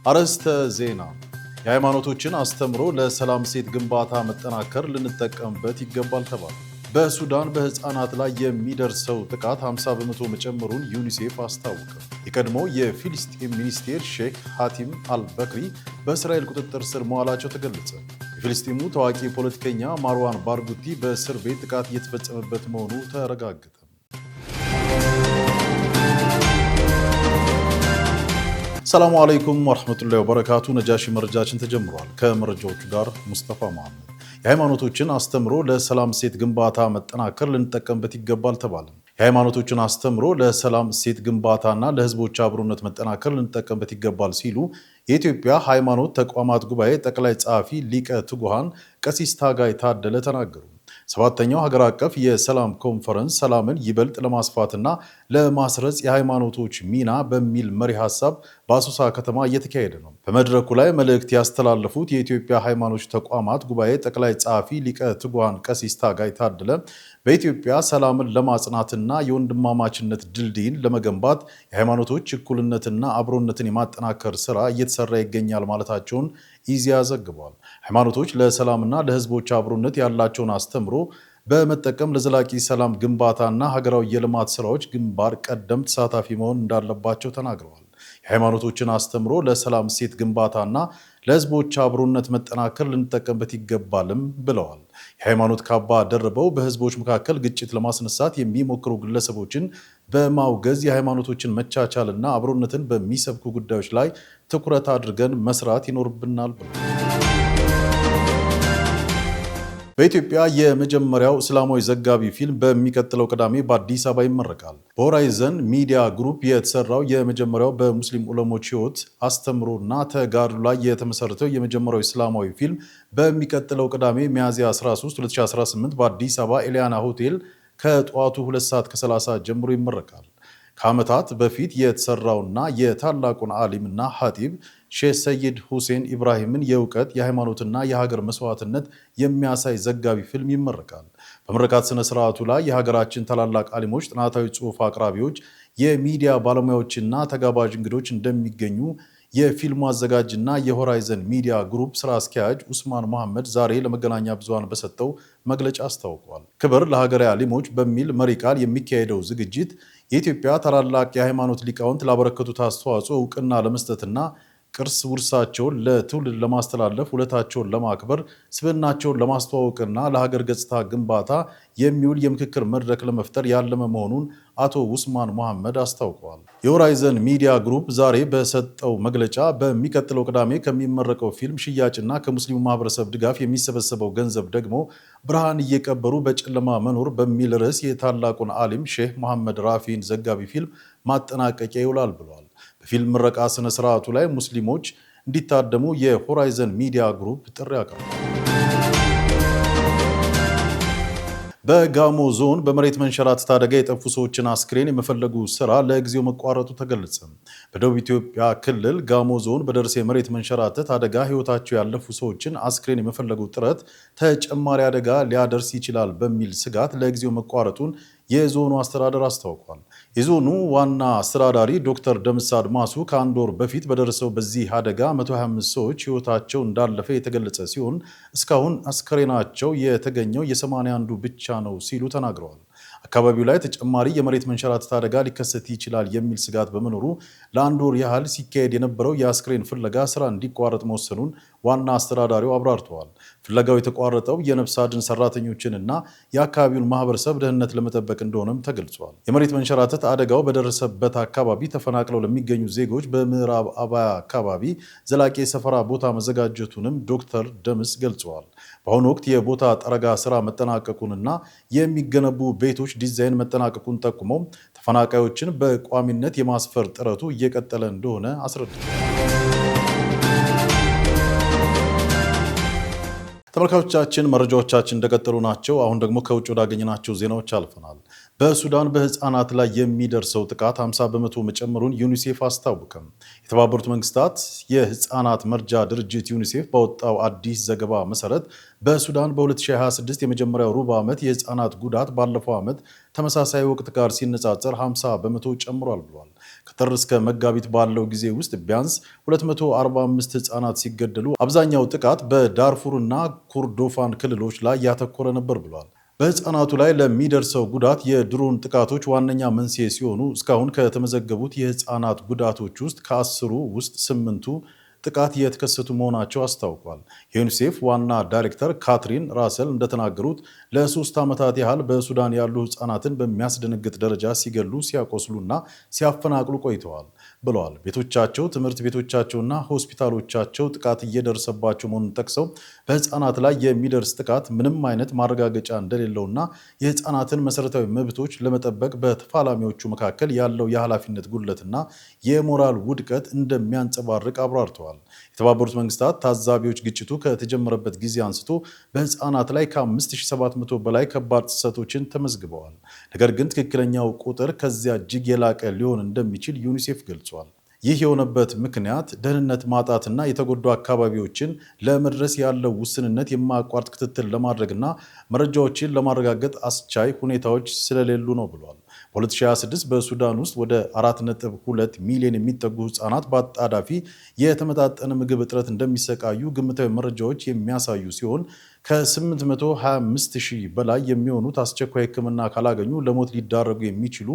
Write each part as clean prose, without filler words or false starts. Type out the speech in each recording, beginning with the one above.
አርዕስተ ዜና። የሃይማኖቶችን አስተምሮ ለሰላም ሴት ግንባታ መጠናከር ልንጠቀምበት ይገባል ተባለ። በሱዳን በህፃናት ላይ የሚደርሰው ጥቃት 50 በመቶ መጨመሩን ዩኒሴፍ አስታወቀ። የቀድሞው የፊልስጤም ሚኒስቴር ሼክ ሐቲም አልበክሪ በእስራኤል ቁጥጥር ስር መዋላቸው ተገለጸ። የፊልስጤሙ ታዋቂ ፖለቲከኛ ማርዋን ባርጉቲ በእስር ቤት ጥቃት እየተፈጸመበት መሆኑ ተረጋገጠ። ሰላሙ አለይኩም ወራህመቱላሂ ወበረካቱ። ነጃሺ መረጃችን ተጀምሯል። ከመረጃዎቹ ጋር ሙስጠፋ መሐመድ። የሃይማኖቶችን አስተምሮ ለሰላም ሴት ግንባታ መጠናከር ልንጠቀምበት ይገባል ተባለ። የሃይማኖቶችን አስተምሮ ለሰላም ሴት ግንባታና ለህዝቦች አብሮነት መጠናከር ልንጠቀምበት ይገባል ሲሉ የኢትዮጵያ ሃይማኖት ተቋማት ጉባኤ ጠቅላይ ጸሐፊ ሊቀ ትጉሃን ቀሲስ ታጋይ ታደለ ተናገሩ። ሰባተኛው ሀገር አቀፍ የሰላም ኮንፈረንስ ሰላምን ይበልጥ ለማስፋትና ለማስረጽ የሃይማኖቶች ሚና በሚል መሪ ሀሳብ በአሶሳ ከተማ እየተካሄደ ነው። በመድረኩ ላይ መልእክት ያስተላለፉት የኢትዮጵያ ሃይማኖት ተቋማት ጉባኤ ጠቅላይ ጸሐፊ ሊቀ ትጉሃን ቀሲስ ታጋይ ታደለ በኢትዮጵያ ሰላምን ለማጽናትና የወንድማማችነት ድልድይን ለመገንባት የሃይማኖቶች እኩልነትና አብሮነትን የማጠናከር ስራ እየተሰራ ይገኛል ማለታቸውን ኢዜአ ዘግቧል። ሃይማኖቶች ለሰላምና ለህዝቦች አብሮነት ያላቸውን አስተምሮ በመጠቀም ለዘላቂ ሰላም ግንባታና ሀገራዊ የልማት ስራዎች ግንባር ቀደም ተሳታፊ መሆን እንዳለባቸው ተናግረዋል። የሃይማኖቶችን አስተምሮ ለሰላም ሴት ግንባታና ለህዝቦች አብሮነት መጠናከር ልንጠቀምበት ይገባልም ብለዋል። የሃይማኖት ካባ ደርበው በህዝቦች መካከል ግጭት ለማስነሳት የሚሞክሩ ግለሰቦችን በማውገዝ የሃይማኖቶችን መቻቻልና አብሮነትን በሚሰብኩ ጉዳዮች ላይ ትኩረት አድርገን መስራት ይኖርብናል ብለዋል። በኢትዮጵያ የመጀመሪያው እስላማዊ ዘጋቢ ፊልም በሚቀጥለው ቅዳሜ በአዲስ አበባ ይመረቃል። በሆራይዘን ሚዲያ ግሩፕ የተሰራው የመጀመሪያው በሙስሊም ዑለሞች ህይወት አስተምሮና ተጋድሎ ላይ የተመሰረተው የመጀመሪያው እስላማዊ ፊልም በሚቀጥለው ቅዳሜ ሚያዝያ 13 2018 በአዲስ አበባ ኤሊያና ሆቴል ከጠዋቱ 2 ሰዓት ከ30 ጀምሮ ይመረቃል። ከዓመታት በፊት የተሰራውና የታላቁን ዓሊምና ሐጢብ ሼህ ሰይድ ሁሴን ኢብራሂምን የእውቀት የሃይማኖትና የሀገር መስዋዕትነት የሚያሳይ ዘጋቢ ፊልም ይመረቃል። በምረቃት ስነ ስርዓቱ ላይ የሀገራችን ታላላቅ ዓሊሞች፣ ጥናታዊ ጽሑፍ አቅራቢዎች፣ የሚዲያ ባለሙያዎችና ተጋባዥ እንግዶች እንደሚገኙ የፊልሙ አዘጋጅና የሆራይዘን ሚዲያ ግሩፕ ስራ አስኪያጅ ኡስማን መሐመድ ዛሬ ለመገናኛ ብዙሃን በሰጠው መግለጫ አስታውቋል። ክብር ለሀገራዊ ዓሊሞች በሚል መሪ ቃል የሚካሄደው ዝግጅት የኢትዮጵያ ታላላቅ የሃይማኖት ሊቃውንት ላበረከቱት አስተዋጽኦ እውቅና ለመስጠትና ቅርስ ውርሳቸውን ለትውልድ ለማስተላለፍ ውለታቸውን ለማክበር ስብዕናቸውን ለማስተዋወቅና ለሀገር ገጽታ ግንባታ የሚውል የምክክር መድረክ ለመፍጠር ያለመ መሆኑን አቶ ኡስማን መሐመድ አስታውቀዋል። የሆራይዘን ሚዲያ ግሩፕ ዛሬ በሰጠው መግለጫ በሚቀጥለው ቅዳሜ ከሚመረቀው ፊልም ሽያጭና ከሙስሊሙ ማህበረሰብ ድጋፍ የሚሰበሰበው ገንዘብ ደግሞ ብርሃን እየቀበሩ በጨለማ መኖር በሚል ርዕስ የታላቁን ዓሊም ሼህ መሐመድ ራፊን ዘጋቢ ፊልም ማጠናቀቂያ ይውላል ብሏል። በፊልም ምረቃ ስነ ስርዓቱ ላይ ሙስሊሞች እንዲታደሙ የሆራይዘን ሚዲያ ግሩፕ ጥሪ አቅርቧል። በጋሞ ዞን በመሬት መንሸራተት አደጋ የጠፉ ሰዎችን አስክሬን የመፈለጉ ስራ ለጊዜው መቋረጡ ተገለጸ። በደቡብ ኢትዮጵያ ክልል ጋሞ ዞን በደረሰ የመሬት መንሸራተት አደጋ ህይወታቸው ያለፉ ሰዎችን አስክሬን የመፈለጉ ጥረት ተጨማሪ አደጋ ሊያደርስ ይችላል በሚል ስጋት ለጊዜው መቋረጡን የዞኑ አስተዳደር አስታውቋል። የዞኑ ዋና አስተዳዳሪ ዶክተር ደምስ አድማሱ ከአንድ ወር በፊት በደረሰው በዚህ አደጋ 125 ሰዎች ህይወታቸው እንዳለፈ የተገለጸ ሲሆን እስካሁን አስከሬናቸው የተገኘው የ81ዱ ብቻ ነው ሲሉ ተናግረዋል። አካባቢው ላይ ተጨማሪ የመሬት መንሸራተት አደጋ ሊከሰት ይችላል የሚል ስጋት በመኖሩ ለአንድ ወር ያህል ሲካሄድ የነበረው የአስክሬን ፍለጋ ስራ እንዲቋረጥ መወሰኑን ዋና አስተዳዳሪው አብራርተዋል። ፍለጋው የተቋረጠው የነፍስ አድን ሰራተኞችንና የአካባቢውን ማህበረሰብ ደህንነት ለመጠበቅ እንደሆነም ተገልጿል። የመሬት መንሸራተት አደጋው በደረሰበት አካባቢ ተፈናቅለው ለሚገኙ ዜጎች በምዕራብ አባያ አካባቢ ዘላቂ የሰፈራ ቦታ መዘጋጀቱንም ዶክተር ደምስ ገልጸዋል። በአሁኑ ወቅት የቦታ ጠረጋ ስራ መጠናቀቁንና የሚገነቡ ቤቶች ዲዛይን መጠናቀቁን ጠቁመው ተፈናቃዮችን በቋሚነት የማስፈር ጥረቱ እየቀጠለ እንደሆነ አስረድተዋል። ተመልካቾቻችን መረጃዎቻችን እንደቀጠሉ ናቸው። አሁን ደግሞ ከውጭ ወዳገኘናቸው ዜናዎች አልፈናል። በሱዳን በህፃናት ላይ የሚደርሰው ጥቃት 50 በመቶ መጨመሩን ዩኒሴፍ አስታወቀ። የተባበሩት መንግስታት የህፃናት መርጃ ድርጅት ዩኒሴፍ ባወጣው አዲስ ዘገባ መሰረት በሱዳን በ2026 የመጀመሪያው ሩብ ዓመት የህፃናት ጉዳት ባለፈው ዓመት ተመሳሳይ ወቅት ጋር ሲነጻጸር 50 በመቶ ጨምሯል ብሏል። ከጥር እስከ መጋቢት ባለው ጊዜ ውስጥ ቢያንስ 245 ህፃናት ሲገደሉ አብዛኛው ጥቃት በዳርፉርና ኩርዶፋን ክልሎች ላይ ያተኮረ ነበር ብሏል። በህፃናቱ ላይ ለሚደርሰው ጉዳት የድሮን ጥቃቶች ዋነኛ መንስኤ ሲሆኑ እስካሁን ከተመዘገቡት የህፃናት ጉዳቶች ውስጥ ከ10ሩ ውስጥ 8ቱ ጥቃት የተከሰቱ መሆናቸው አስታውቋል። የዩኒሴፍ ዋና ዳይሬክተር ካትሪን ራሰል እንደተናገሩት ለ3 ዓመታት ያህል በሱዳን ያሉ ህፃናትን በሚያስደነግጥ ደረጃ ሲገሉ፣ ሲያቆስሉና ሲያፈናቅሉ ቆይተዋል ብለዋል። ቤቶቻቸው፣ ትምህርት ቤቶቻቸውና ሆስፒታሎቻቸው ጥቃት እየደረሰባቸው መሆኑን ጠቅሰው በህፃናት ላይ የሚደርስ ጥቃት ምንም አይነት ማረጋገጫ እንደሌለውና የህፃናትን መሰረታዊ መብቶች ለመጠበቅ በተፋላሚዎቹ መካከል ያለው የኃላፊነት ጉድለትና የሞራል ውድቀት እንደሚያንጸባርቅ አብራርተዋል። የተባበሩት መንግስታት ታዛቢዎች ግጭቱ ከተጀመረበት ጊዜ አንስቶ በህፃናት ላይ ከ5700 በላይ ከባድ ጥሰቶችን ተመዝግበዋል። ነገር ግን ትክክለኛው ቁጥር ከዚያ እጅግ የላቀ ሊሆን እንደሚችል ዩኒሴፍ ገልጿል። ይህ የሆነበት ምክንያት ደህንነት ማጣትና የተጎዱ አካባቢዎችን ለመድረስ ያለው ውስንነት የማያቋርጥ ክትትል ለማድረግና መረጃዎችን ለማረጋገጥ አስቻይ ሁኔታዎች ስለሌሉ ነው ብሏል። በ2026 በሱዳን ውስጥ ወደ 4.2 ሚሊዮን የሚጠጉ ህፃናት በአጣዳፊ የተመጣጠነ ምግብ እጥረት እንደሚሰቃዩ ግምታዊ መረጃዎች የሚያሳዩ ሲሆን ከ825 ሺህ በላይ የሚሆኑት አስቸኳይ ሕክምና ካላገኙ ለሞት ሊዳረጉ የሚችሉ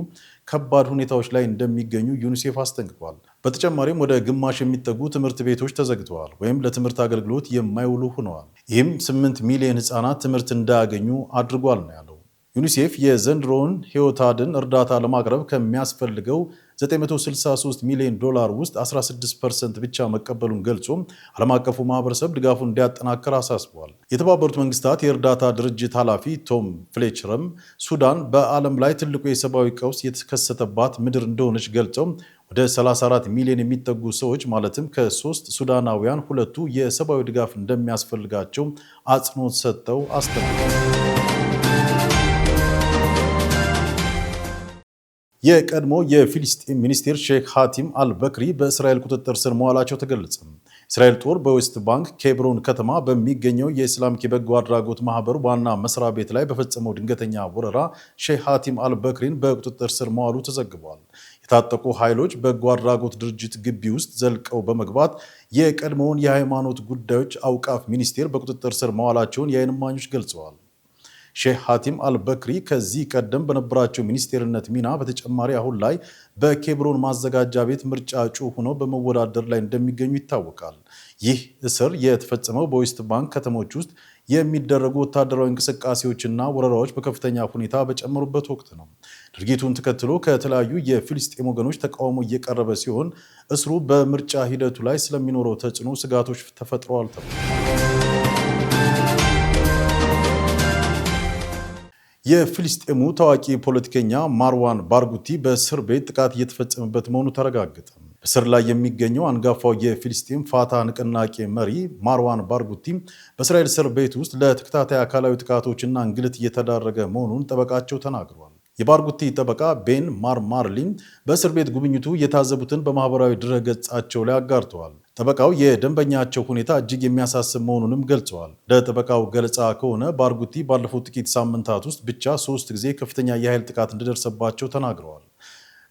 ከባድ ሁኔታዎች ላይ እንደሚገኙ ዩኒሴፍ አስጠንቅቋል። በተጨማሪም ወደ ግማሽ የሚጠጉ ትምህርት ቤቶች ተዘግተዋል ወይም ለትምህርት አገልግሎት የማይውሉ ሆነዋል። ይህም 8 ሚሊዮን ህፃናት ትምህርት እንዳያገኙ አድርጓል ነው ያለው። ዩኒሴፍ የዘንድሮውን ህይወት አድን እርዳታ ለማቅረብ ከሚያስፈልገው $963 ሚሊዮን ውስጥ 16% ብቻ መቀበሉን ገልጾ ዓለም አቀፉ ማህበረሰብ ድጋፉን እንዲያጠናክር አሳስቧል። የተባበሩት መንግስታት የእርዳታ ድርጅት ኃላፊ ቶም ፍሌቸርም ሱዳን በዓለም ላይ ትልቁ የሰብአዊ ቀውስ የተከሰተባት ምድር እንደሆነች ገልጸው ወደ 34 ሚሊዮን የሚጠጉ ሰዎች ማለትም ከ3 ሱዳናውያን 2ቱ የሰብአዊ ድጋፍ እንደሚያስፈልጋቸው አጽንኦት ሰጥተው አስጠንቅቀዋል። የቀድሞ የፊሊስጤም ሚኒስቴር ሼክ ሀቲም አልበክሪ በእስራኤል ቁጥጥር ስር መዋላቸው ተገለጸ። እስራኤል ጦር በዌስት ባንክ ኬብሮን ከተማ በሚገኘው የኢስላሚክ የበጎ አድራጎት ማህበር ዋና መስሪያ ቤት ላይ በፈጸመው ድንገተኛ ወረራ ሼክ ሀቲም አልበክሪን በቁጥጥር ስር መዋሉ ተዘግቧል። የታጠቁ ኃይሎች በጎ አድራጎት ድርጅት ግቢ ውስጥ ዘልቀው በመግባት የቀድሞውን የሃይማኖት ጉዳዮች አውቃፍ ሚኒስቴር በቁጥጥር ስር መዋላቸውን የዓይን እማኞች ገልጸዋል። ሼክ ሀቲም አልበክሪ ከዚህ ቀደም በነበራቸው ሚኒስቴርነት ሚና በተጨማሪ አሁን ላይ በኬብሮን ማዘጋጃ ቤት ምርጫ እጩ ሆነው በመወዳደር ላይ እንደሚገኙ ይታወቃል። ይህ እስር የተፈጸመው በዌስት ባንክ ከተሞች ውስጥ የሚደረጉ ወታደራዊ እንቅስቃሴዎችና ወረራዎች በከፍተኛ ሁኔታ በጨመሩበት ወቅት ነው። ድርጊቱን ተከትሎ ከተለያዩ የፊልስጤም ወገኖች ተቃውሞ እየቀረበ ሲሆን እስሩ በምርጫ ሂደቱ ላይ ስለሚኖረው ተጽዕኖ ስጋቶች ተፈጥረዋል ተብሏል። የፊልስጤሙ ታዋቂ ፖለቲከኛ ማርዋን ባርጉቲ በእስር ቤት ጥቃት እየተፈጸመበት መሆኑ ተረጋገጠ። በእስር ላይ የሚገኘው አንጋፋው የፊልስጤም ፋታህ ንቅናቄ መሪ ማርዋን ባርጉቲ በእስራኤል እስር ቤት ውስጥ ለተከታታይ አካላዊ ጥቃቶችና እንግልት እየተዳረገ መሆኑን ጠበቃቸው ተናግሯል። የባርጉቲ ጠበቃ ቤን ማርማርሊን በእስር ቤት ጉብኝቱ የታዘቡትን በማህበራዊ ድረገጻቸው ላይ አጋርተዋል። ጠበቃው የደንበኛቸው ሁኔታ እጅግ የሚያሳስብ መሆኑንም ገልጸዋል። ለጠበቃው ገለጻ ከሆነ ባርጉቲ ባለፉት ጥቂት ሳምንታት ውስጥ ብቻ 3 ጊዜ ከፍተኛ የኃይል ጥቃት እንደደረሰባቸው ተናግረዋል።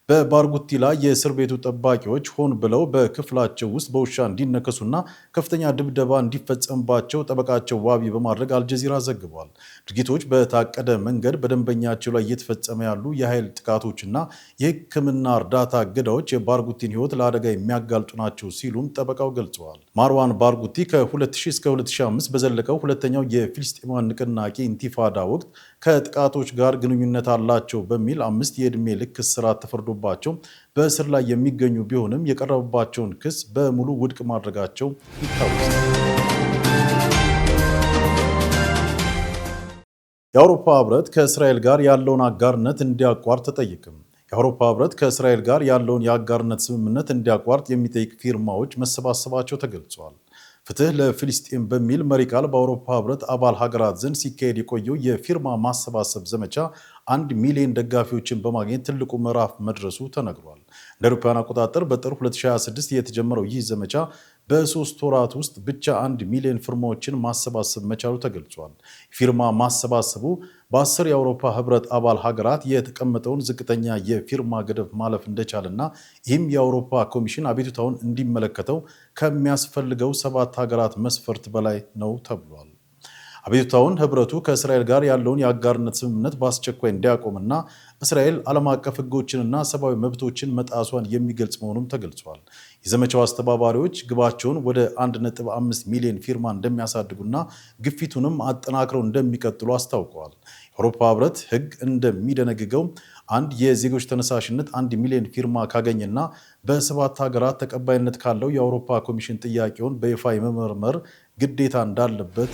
በባርጉቲ ላይ የእስር ቤቱ ጠባቂዎች ሆን ብለው በክፍላቸው ውስጥ በውሻ እንዲነከሱና ከፍተኛ ድብደባ እንዲፈጸምባቸው ጠበቃቸው ዋቢ በማድረግ አልጀዚራ ዘግቧል። ድርጊቶች በታቀደ መንገድ በደንበኛቸው ላይ እየተፈጸመ ያሉ የኃይል ጥቃቶችና የሕክምና እርዳታ እገዳዎች የባርጉቲን ሕይወት ለአደጋ የሚያጋልጡ ናቸው ሲሉም ጠበቃው ገልጸዋል። ማርዋን ባርጉቲ ከ2000 እስከ 2005 በዘለቀው ሁለተኛው የፊልስጤማውያን ንቅናቄ ኢንቲፋዳ ወቅት ከጥቃቶች ጋር ግንኙነት አላቸው በሚል 5 የዕድሜ ልክ እስራት ተፈርዶ ባቸው በእስር ላይ የሚገኙ ቢሆንም የቀረበባቸውን ክስ በሙሉ ውድቅ ማድረጋቸው ይታወሳል። የአውሮፓ ህብረት ከእስራኤል ጋር ያለውን አጋርነት እንዲያቋርጥ ተጠየቀም። የአውሮፓ ህብረት ከእስራኤል ጋር ያለውን የአጋርነት ስምምነት እንዲያቋርጥ የሚጠይቅ ፊርማዎች መሰባሰባቸው ተገልጿል። ፍትህ ለፊልስጤም በሚል መሪ ቃል በአውሮፓ ህብረት አባል ሀገራት ዘንድ ሲካሄድ የቆየው የፊርማ ማሰባሰብ ዘመቻ 1 ሚሊዮን ደጋፊዎችን በማግኘት ትልቁ ምዕራፍ መድረሱ ተነግሯል። እንደ አውሮፓውያን አቆጣጠር በጥር 2026 የተጀመረው ይህ ዘመቻ በ3 ወራት ውስጥ ብቻ 1 ሚሊዮን ፊርማዎችን ማሰባሰብ መቻሉ ተገልጿል። ፊርማ ማሰባሰቡ በ10 የአውሮፓ ህብረት አባል ሀገራት የተቀመጠውን ዝቅተኛ የፊርማ ገደብ ማለፍ እንደቻለና ይህም የአውሮፓ ኮሚሽን አቤቱታውን እንዲመለከተው ከሚያስፈልገው 7 ሀገራት መስፈርት በላይ ነው ተብሏል። አቤቱታውን ህብረቱ ከእስራኤል ጋር ያለውን የአጋርነት ስምምነት በአስቸኳይ እንዲያቆምና እስራኤል ዓለም አቀፍ ህጎችንና ሰብአዊ መብቶችን መጣሷን የሚገልጽ መሆኑም ተገልጿል። የዘመቻው አስተባባሪዎች ግባቸውን ወደ 1.5 ሚሊዮን ፊርማ እንደሚያሳድጉና ግፊቱንም አጠናክረው እንደሚቀጥሉ አስታውቀዋል። የአውሮፓ ህብረት ህግ እንደሚደነግገው አንድ የዜጎች ተነሳሽነት 1 ሚሊዮን ፊርማ ካገኘና በ7 ሀገራት ተቀባይነት ካለው የአውሮፓ ኮሚሽን ጥያቄውን በይፋ የመመርመር ግዴታ እንዳለበት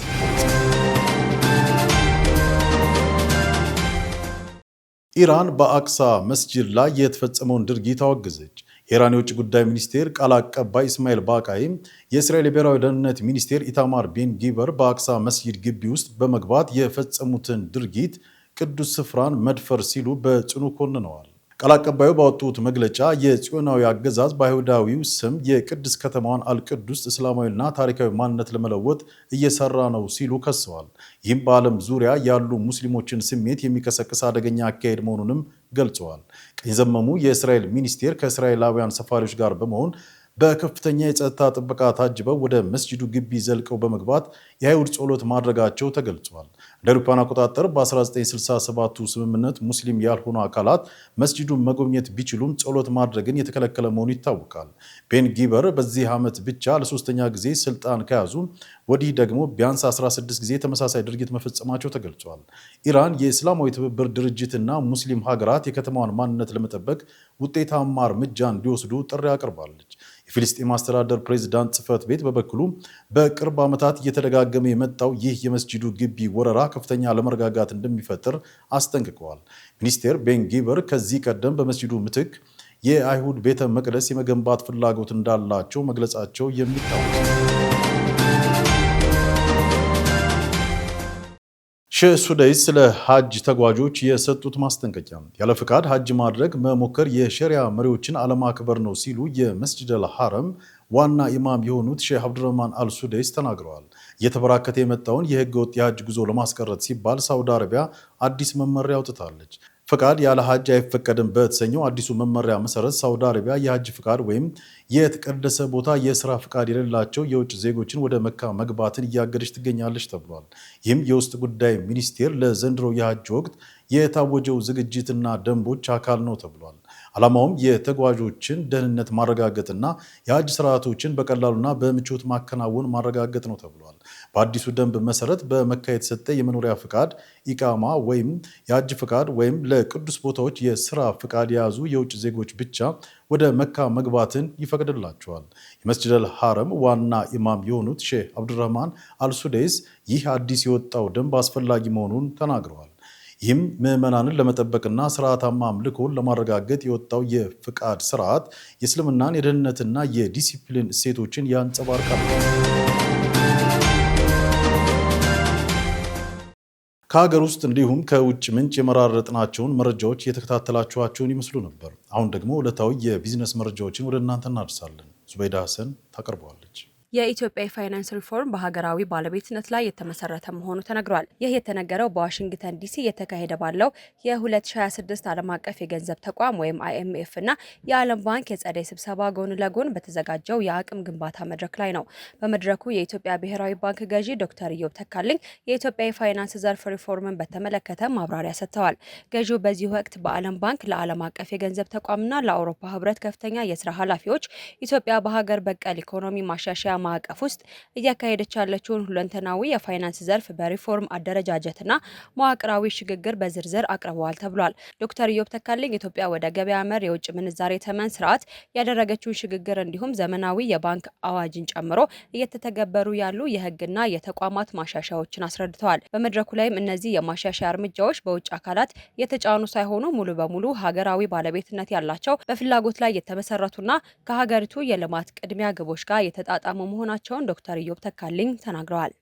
ኢራን በአቅሳ መስጂድ ላይ የተፈጸመውን ድርጊት አወገዘች። የኢራን የውጭ ጉዳይ ሚኒስቴር ቃል አቀባይ እስማኤል ባቃይ የእስራኤል የብሔራዊ ደህንነት ሚኒስቴር ኢታማር ቤን ጊቨር በአቅሳ መስጂድ ግቢ ውስጥ በመግባት የፈጸሙትን ድርጊት ቅዱስ ስፍራን መድፈር ሲሉ በጽኑ ኮንነዋል። ቃል አቀባዩ ባወጡት መግለጫ የጽዮናዊ አገዛዝ በአይሁዳዊው ስም የቅድስት ከተማዋን አልቅዱስ እስላማዊና ታሪካዊ ማንነት ለመለወጥ እየሰራ ነው ሲሉ ከሰዋል። ይህም በዓለም ዙሪያ ያሉ ሙስሊሞችን ስሜት የሚቀሰቅስ አደገኛ አካሄድ መሆኑንም ገልጸዋል። ቀኝ ዘመሙ የእስራኤል ሚኒስቴር ከእስራኤላውያን ሰፋሪዎች ጋር በመሆን በከፍተኛ የጸጥታ ጥበቃ ታጅበው ወደ መስጂዱ ግቢ ዘልቀው በመግባት የአይሁድ ጸሎት ማድረጋቸው ተገልጿል። እንደ አውሮፓውያን አቆጣጠር በ1967ቱ ስምምነት ሙስሊም ያልሆኑ አካላት መስጂዱን መጎብኘት ቢችሉም ጸሎት ማድረግን የተከለከለ መሆኑ ይታወቃል። ቤን ጊቨር በዚህ ዓመት ብቻ ለሶስተኛ ጊዜ ስልጣን ከያዙ ወዲህ ደግሞ ቢያንስ 16 ጊዜ ተመሳሳይ ድርጊት መፈጸማቸው ተገልጿል። ኢራን የእስላማዊ ትብብር ድርጅትና ሙስሊም ሀገራት የከተማዋን ማንነት ለመጠበቅ ውጤታማ እርምጃ እንዲወስዱ ጥሪ አቅርባለች። የፊልስጤም አስተዳደር ፕሬዝዳንት ጽህፈት ቤት በበኩሉ በቅርብ ዓመታት እየተደጋገመ የመጣው ይህ የመስጂዱ ግቢ ወረራ ከፍተኛ አለመረጋጋት እንደሚፈጥር አስጠንቅቀዋል። ሚኒስቴር ቤን ጊቨር ከዚህ ቀደም በመስጂዱ ምትክ የአይሁድ ቤተ መቅደስ የመገንባት ፍላጎት እንዳላቸው መግለጻቸው የሚታወቅ ነው። ሼህ ሱደይስ ስለ ሀጅ ተጓዦች የሰጡት ማስጠንቀቂያ ያለ ፍቃድ ሀጅ ማድረግ መሞከር የሸሪያ መሪዎችን አለማክበር ነው ሲሉ የመስጂደል ሐረም ዋና ኢማም የሆኑት ሼህ አብዱረህማን አልሱደይስ ተናግረዋል። እየተበራከተ የመጣውን የህገ ወጥ የሀጅ ጉዞ ለማስቀረት ሲባል ሳውዲ አረቢያ አዲስ መመሪያ አውጥታለች። ፍቃድ ያለ ሀጅ አይፈቀድም በተሰኘው አዲሱ መመሪያ መሰረት ሳውዲ አረቢያ የሀጅ ፍቃድ ወይም የተቀደሰ ቦታ የስራ ፍቃድ የሌላቸው የውጭ ዜጎችን ወደ መካ መግባትን እያገደች ትገኛለች ተብሏል። ይህም የውስጥ ጉዳይ ሚኒስቴር ለዘንድሮ የሀጅ ወቅት የታወጀው ዝግጅትና ደንቦች አካል ነው ተብሏል። ዓላማውም የተጓዦችን ደህንነት ማረጋገጥና የሀጅ ስርዓቶችን በቀላሉና በምቾት ማከናወን ማረጋገጥ ነው ተብሏል። በአዲሱ ደንብ መሰረት በመካ የተሰጠ የመኖሪያ ፍቃድ፣ ኢቃማ ወይም የሀጅ ፍቃድ ወይም ለቅዱስ ቦታዎች የስራ ፍቃድ የያዙ የውጭ ዜጎች ብቻ ወደ መካ መግባትን ይፈቅድላቸዋል። የመስጂደል ሐረም ዋና ኢማም የሆኑት ሼህ አብዱረህማን አልሱደይስ ይህ አዲስ የወጣው ደንብ አስፈላጊ መሆኑን ተናግረዋል። ይህም ምዕመናንን ለመጠበቅና ስርዓታማ አምልኮን ለማረጋገጥ የወጣው የፍቃድ ስርዓት የእስልምናን የደህንነትና የዲሲፕሊን እሴቶችን ያንጸባርቃል። ከሀገር ውስጥ እንዲሁም ከውጭ ምንጭ የመራረጥናቸውን መረጃዎች የተከታተላችኋቸውን ይመስሉ ነበር። አሁን ደግሞ ዕለታዊ የቢዝነስ መረጃዎችን ወደ እናንተ እናደርሳለን። ዙበይዳ ሀሰን ታቀርበዋለች። የኢትዮጵያ የፋይናንስ ሪፎርም በሀገራዊ ባለቤትነት ላይ የተመሰረተ መሆኑ ተነግሯል። ይህ የተነገረው በዋሽንግተን ዲሲ የተካሄደ ባለው የ2026 ዓለም አቀፍ የገንዘብ ተቋም ወይም IMF እና የዓለም ባንክ የጸደይ ስብሰባ ጎን ለጎን በተዘጋጀው የአቅም ግንባታ መድረክ ላይ ነው። በመድረኩ የኢትዮጵያ ብሔራዊ ባንክ ገዢ ዶክተር ኢዮብ ተካልኝ የኢትዮጵያ የፋይናንስ ዘርፍ ሪፎርምን በተመለከተ ማብራሪያ ሰጥተዋል። ገዢው በዚህ ወቅት በዓለም ባንክ ለዓለም አቀፍ የገንዘብ ተቋምና ለአውሮፓ ህብረት ከፍተኛ የስራ ኃላፊዎች ኢትዮጵያ በሀገር በቀል ኢኮኖሚ ማሻሻያ ማዕቀፍ ውስጥ እያካሄደች ያለችውን ሁለንተናዊ የፋይናንስ ዘርፍ በሪፎርም አደረጃጀትና መዋቅራዊ ሽግግር በዝርዝር አቅርበዋል ተብሏል። ዶክተር ኢዮብ ተካልኝ ኢትዮጵያ ወደ ገበያ መር የውጭ ምንዛሬ ተመን ስርዓት ያደረገችውን ሽግግር እንዲሁም ዘመናዊ የባንክ አዋጅን ጨምሮ እየተተገበሩ ያሉ የህግና የተቋማት ማሻሻያዎችን አስረድተዋል። በመድረኩ ላይም እነዚህ የማሻሻያ እርምጃዎች በውጭ አካላት የተጫኑ ሳይሆኑ ሙሉ በሙሉ ሀገራዊ ባለቤትነት ያላቸው በፍላጎት ላይ የተመሰረቱና ከሀገሪቱ የልማት ቅድሚያ ግቦች ጋር የተጣጣሙ መሆናቸውን ዶክተር ኢዮብ ተካልኝ ተናግረዋል።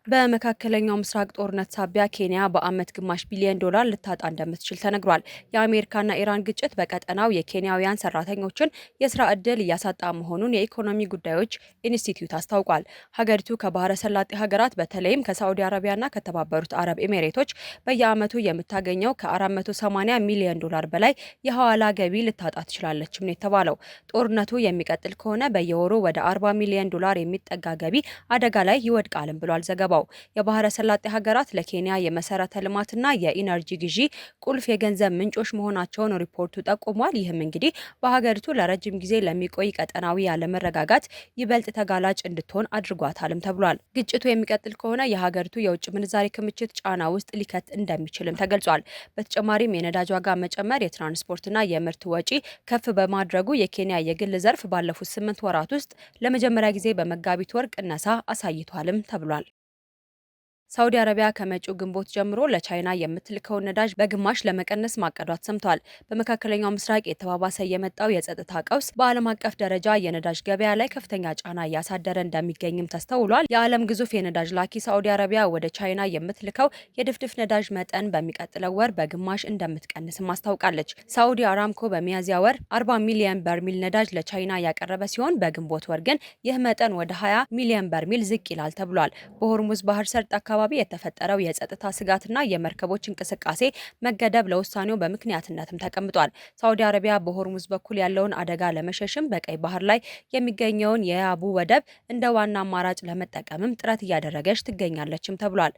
በመካከለኛው ምስራቅ ጦርነት ሳቢያ ኬንያ በአመት ግማሽ ቢሊዮን ዶላር ልታጣ እንደምትችል ተነግሯል። የአሜሪካና ኢራን ግጭት በቀጠናው የኬንያውያን ሰራተኞችን የስራ ዕድል እያሳጣ መሆኑን የኢኮኖሚ ጉዳዮች ኢንስቲትዩት አስታውቋል። ሀገሪቱ ከባህረ ሰላጤ ሀገራት በተለይም ከሳዑዲ አረቢያና ከተባበሩት አረብ ኤሚሬቶች በየአመቱ የምታገኘው ከ480 ሚሊዮን ዶላር በላይ የሐዋላ ገቢ ልታጣ ትችላለችም ነው የተባለው። ጦርነቱ የሚቀጥል ከሆነ በየወሩ ወደ 40 ሚሊዮን ዶላር የሚጠጋ ገቢ አደጋ ላይ ይወድቃልም ብሏል ዘገባው። የባህረ ሰላጤ ሀገራት ለኬንያ የመሰረተ ልማትና የኢነርጂ ግዢ ቁልፍ የገንዘብ ምንጮች መሆናቸውን ሪፖርቱ ጠቁሟል። ይህም እንግዲህ በሀገሪቱ ለረጅም ጊዜ ለሚቆይ ቀጠናዊ ያለመረጋጋት ይበልጥ ተጋላጭ እንድትሆን አድርጓታልም ተብሏል። ግጭቱ የሚቀጥል ከሆነ የሀገሪቱ የውጭ ምንዛሬ ክምችት ጫና ውስጥ ሊከት እንደሚችልም ተገልጿል። በተጨማሪም የነዳጅ ዋጋ መጨመር የትራንስፖርትና የምርት ወጪ ከፍ በማድረጉ የኬንያ የግል ዘርፍ ባለፉት 8 ወራት ውስጥ ለመጀመሪያ ጊዜ በመጋቢት ወር ቅነሳ አሳይቷልም ተብሏል። ሳዑዲ አረቢያ ከመጪው ግንቦት ጀምሮ ለቻይና የምትልከውን ነዳጅ በግማሽ ለመቀነስ ማቀዷ ተሰምቷል። በመካከለኛው ምስራቅ የተባባሰ የመጣው የጸጥታ ቀውስ በዓለም አቀፍ ደረጃ የነዳጅ ገበያ ላይ ከፍተኛ ጫና እያሳደረ እንደሚገኝም ተስተውሏል። የዓለም ግዙፍ የነዳጅ ላኪ ሳዑዲ አረቢያ ወደ ቻይና የምትልከው የድፍድፍ ነዳጅ መጠን በሚቀጥለው ወር በግማሽ እንደምትቀንስም አስታውቃለች። ሳዑዲ አራምኮ በሚያዝያ ወር 40 ሚሊዮን በርሚል ነዳጅ ለቻይና ያቀረበ ሲሆን በግንቦት ወር ግን ይህ መጠን ወደ 20 ሚሊዮን በርሚል ዝቅ ይላል ተብሏል። በሆርሙዝ ባህር ሰርጥ አካባቢ የተፈጠረው የጸጥታ ስጋትና የመርከቦች እንቅስቃሴ መገደብ ለውሳኔው በምክንያትነትም ተቀምጧል። ሳዑዲ አረቢያ በሆርሙዝ በኩል ያለውን አደጋ ለመሸሽም በቀይ ባህር ላይ የሚገኘውን የያቡ ወደብ እንደ ዋና አማራጭ ለመጠቀምም ጥረት እያደረገች ትገኛለችም ተብሏል።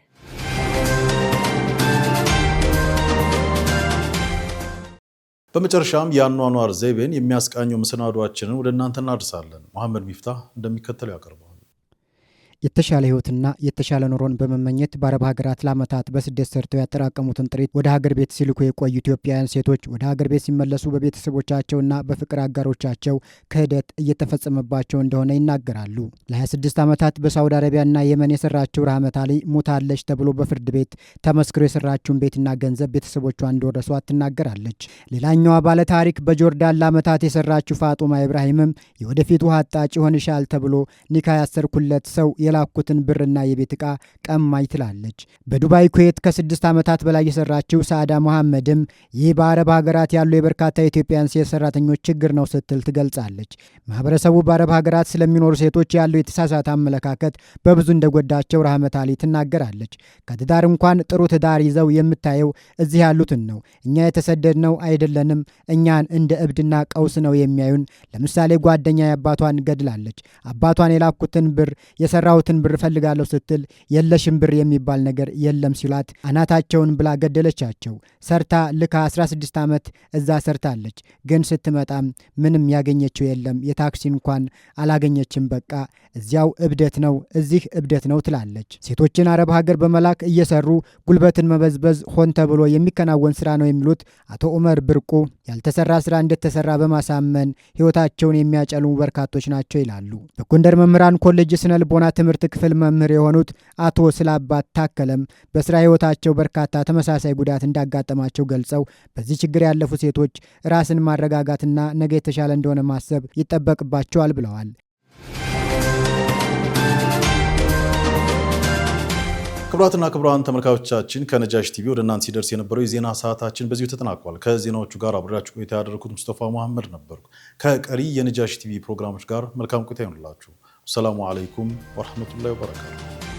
በመጨረሻም የአኗኗር ዘይቤን የሚያስቃኘው መሰናዷችንን ወደ እናንተ እናደርሳለን። መሐመድ ሚፍታህ እንደሚከተለው ያቀርባል። የተሻለ ህይወትና የተሻለ ኑሮን በመመኘት በአረብ ሀገራት ለዓመታት በስደት ሰርተው ያጠራቀሙትን ጥሪት ወደ ሀገር ቤት ሲልኩ የቆዩ ኢትዮጵያውያን ሴቶች ወደ ሀገር ቤት ሲመለሱ በቤተሰቦቻቸውና በፍቅር አጋሮቻቸው ክህደት እየተፈጸመባቸው እንደሆነ ይናገራሉ። ለ26 ዓመታት በሳውዲ አረቢያና የመን የሰራችው ራህመት አሊ ሞታለች ተብሎ በፍርድ ቤት ተመስክሮ የሰራችውን ቤትና ገንዘብ ቤተሰቦቿ እንደወረሷት ትናገራለች። ሌላኛዋ ባለ ታሪክ በጆርዳን ለዓመታት የሰራችው ፋጡማ ኢብራሂምም የወደፊት ውሃ አጣጭ ይሆንሻል ተብሎ ኒካ ያሰርኩለት ሰው የላኩትን ብርና የቤት ዕቃ ቀማኝ ትላለች። በዱባይ ኩዌት ከ6 ዓመታት በላይ የሰራችው ሳዕዳ መሐመድም ይህ በአረብ ሀገራት ያሉ የበርካታ ኢትዮጵያውያን ሴት ሰራተኞች ችግር ነው ስትል ትገልጻለች። ማህበረሰቡ በአረብ ሀገራት ስለሚኖሩ ሴቶች ያለው የተሳሳተ አመለካከት በብዙ እንደጎዳቸው ራህመት አሊ ትናገራለች። ከትዳር እንኳን ጥሩ ትዳር ይዘው የምታየው እዚህ ያሉትን ነው። እኛ የተሰደድነው አይደለንም። እኛን እንደ እብድና ቀውስ ነው የሚያዩን። ለምሳሌ ጓደኛ አባቷን ገድላለች። አባቷን የላኩትን ብር የሰራው ብር ፈልጋለሁ ስትል የለሽም ብር የሚባል ነገር የለም ሲላት አናታቸውን ብላ ገደለቻቸው። ሰርታ ልካ 16 ዓመት እዛ ሰርታለች። ግን ስትመጣም ምንም ያገኘችው የለም። የታክሲ እንኳን አላገኘችም። በቃ እዚያው እብደት ነው፣ እዚህ እብደት ነው ትላለች። ሴቶችን አረብ ሀገር በመላክ እየሰሩ ጉልበትን መበዝበዝ ሆን ተብሎ የሚከናወን ስራ ነው የሚሉት አቶ ኡመር ብርቁ ያልተሰራ ስራ እንደተሰራ በማሳመን ህይወታቸውን የሚያጨልሙ በርካቶች ናቸው ይላሉ። በጎንደር መምህራን ኮሌጅ ስነ ልቦና ትምህርት ክፍል መምህር የሆኑት አቶ ስላባት ታከለም በስራ ህይወታቸው በርካታ ተመሳሳይ ጉዳት እንዳጋጠማቸው ገልጸው በዚህ ችግር ያለፉ ሴቶች ራስን ማረጋጋትና ነገ የተሻለ እንደሆነ ማሰብ ይጠበቅባቸዋል ብለዋል። ክቡራትና ክቡራን ተመልካቾቻችን ከነጃሽ ቲቪ ወደ እናንተ ሲደርስ የነበረው የዜና ሰዓታችን በዚሁ ተጠናቋል። ከዜናዎቹ ጋር አብሬያችሁ ቆይታ ያደረኩት ሙስጠፋ መሐመድ ነበርኩ። ከቀሪ የነጃሽ ቲቪ ፕሮግራሞች ጋር መልካም ቆይታ ይሁንላችሁ። ሰላሙ አለይኩም ወራህመቱላሂ ወበረካቱ።